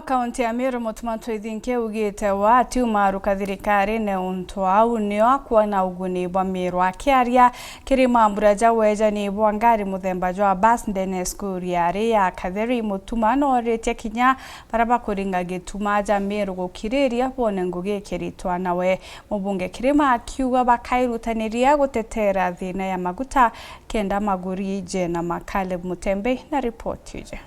Kaunti ya Meru mutumantu ithinke ugite wa tiumaruka thirikari ne untu au nio akwa na uguni bwa Meru akiaria Kirima weja ni bwa ngari muthemba jwa bus ndene skuru ya katheri mutumano retie kinya baraba kuringa gituma ja Meru gukiriria bone ngugi kiritwa nawe mubunge Kirima akiuga bakairutaniria gutetera thina ya maguta kenda maguri je na makale mutembe na report yuje.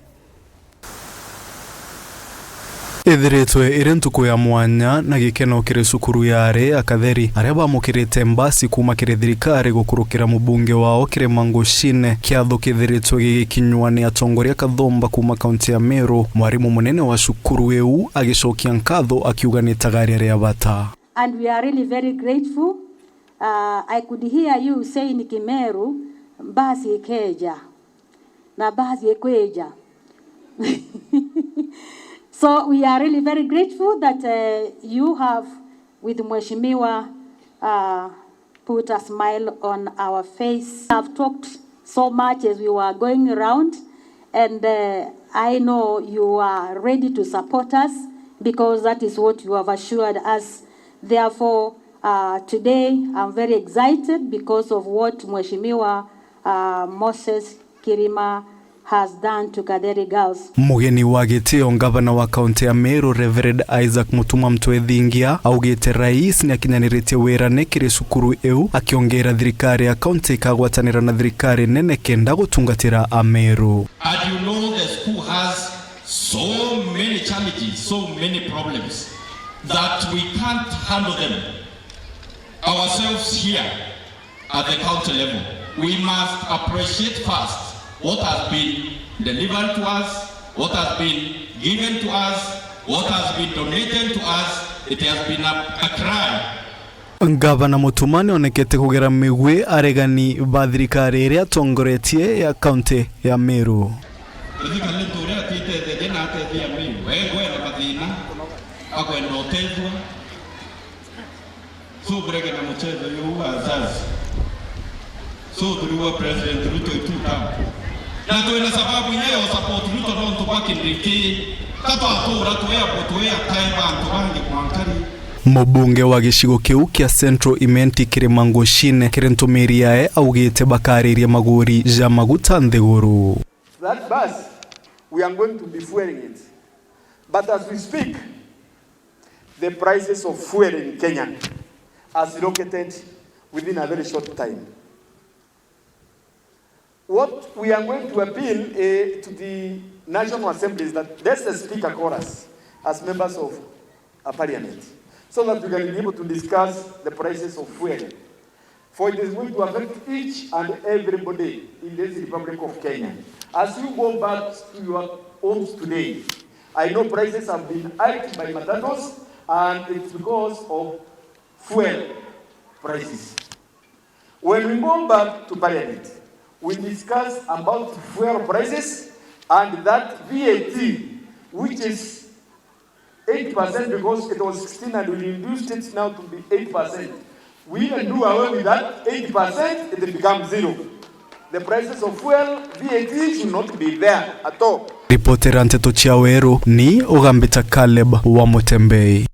Ithiritwe irentuko ya mwanya na gikeno kiri cukuru yare akatheri aria bamukirite mbasi kuma kiri thirikari gukurukira mubunge wao Kirima Nguchine kiatho kithiritwe gikinywa ni Atongeria kathomba kuma kaunti ya Meru. Mwarimu munene wa cukuru eu agicokia nkatho akiuga ni tagari aria bata. And we are really very grateful. I could hear you saying Kimeru mbasi ikeja na basi ekweja. So we are really very grateful that you have, with Mheshimiwa, put a smile on our face. I've talked so much as we were going around, and I know you are ready to support us because that is what you have assured us. Therefore, today I'm very excited because of what Mheshimiwa Moses Kirima has done to Kaderi girls. Mugeni wa gitio ngavana wa kaunti ya Meru Reverend Isaac Mutuma Mtwethingia augite rais ni akinyaniritie wira nekire cukuru eu akiongera thirikari ya kaunti ikagwatanira na thirikari nene kenda gutungatira Ameru. And you know the school has so many challenges, so many problems that we can't handle them ourselves here at the county level. We must appreciate first what has been delivered to us, what has been given to us, what has been donated to us. It has been a crime. Ngavana Mutumani onekete kugera migwe aregani ba thirikari iria atongoretie ya kaunti ya Meru. So tuliwa President Ruto ituta na tuena sababu yeo support Ruto no ntubaki ndiki kato atura tuya potuya taiba antubangi kwankari. Mubunge wa gishigo kiu kia Central Imenti Kirima Nguchine kirentumiriae augite bakariria maguri ja maguta nthiguru. That bus, we are going to be fueling it. But as we speak, the prices of fuel in Kenya has rocketed within a very short time. What we are going to appeal to the National Assembly is that let's speak chorus as members of Parliament so that we can be able to discuss the prices of fuel. For it is going to affect each and everybody in this Republic of Kenya. As you go back to your homes today, I know prices have been hiked by matatos and it's because of fuel prices. When we go back to Parliament, we discuss about fuel prices and that VAT, which is 8% because it was 16 and we reduced it now to be 8%. We can do away with that 8%, it becomes 0. The prices of fuel, VAT should not be there at all. Reporter Anteto Chiaweru ni Ûgambi Caleb wa Mutembei.